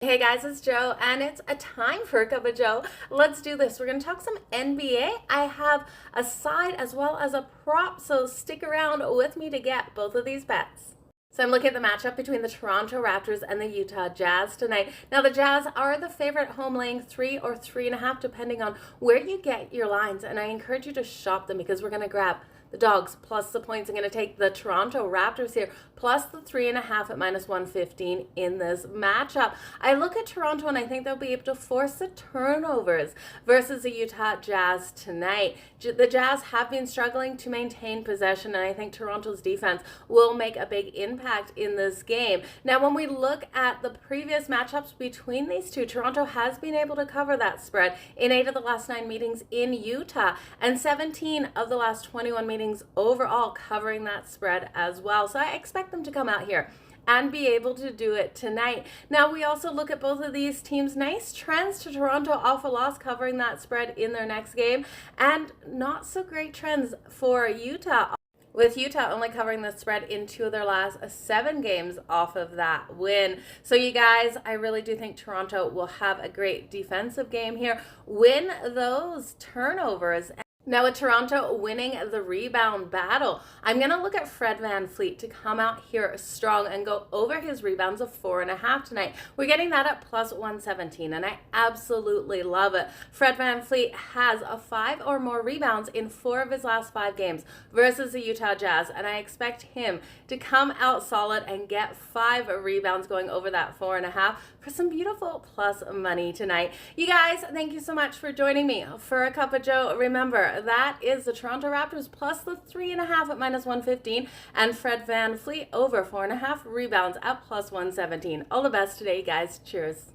Hey guys, it's Joe, and it's a time for a cup of Joe. Let's do this. We're going to talk some NBA. I have a side as well as a prop, so stick around with me to get both of these bets. So I'm looking at the matchup between the Toronto Raptors and the Utah Jazz tonight. Now the Jazz are the favorite, home laying 3 or 3.5, depending on where you get your lines. And I encourage you to shop them because we're going to grab the dogs plus the points. I'm going to take the Toronto Raptors here plus the 3.5 at minus 115 in this matchup. I look at Toronto and I think they'll be able to force the turnovers versus the Utah Jazz tonight. The Jazz have been struggling to maintain possession, and I think Toronto's defense will make a big impact in this game. Now, when we look at the previous matchups between these two, Toronto has been able to cover that spread in 8 of the last 9 meetings in Utah, and 17 of the last 21 meetings overall covering that spread as well. So I expect them to come out here and be able to do it tonight. Now, we also look at both of these teams. Nice trends to Toronto off a loss, covering that spread in their next game, and not so great trends for Utah, with Utah only covering the spread in 2 of their last 7 games off of that win. So you guys, I really do think Toronto will have a great defensive game here, win those turnovers. Now, with Toronto winning the rebound battle, I'm going to look at Fred VanVleet to come out here strong and go over his rebounds of 4.5 tonight. We're getting that at plus 117, and I absolutely love it. Fred VanVleet has 5 or more rebounds in 4 of his last 5 games versus the Utah Jazz, and I expect him to come out solid and get 5 rebounds going over that 4.5 for some beautiful plus money tonight. You guys, thank you so much for joining me for a cup of Joe. Remember, that is the Toronto Raptors plus the 3.5 at minus 115, and Fred VanVleet over 4.5 rebounds at plus 117. All the best today, guys. Cheers.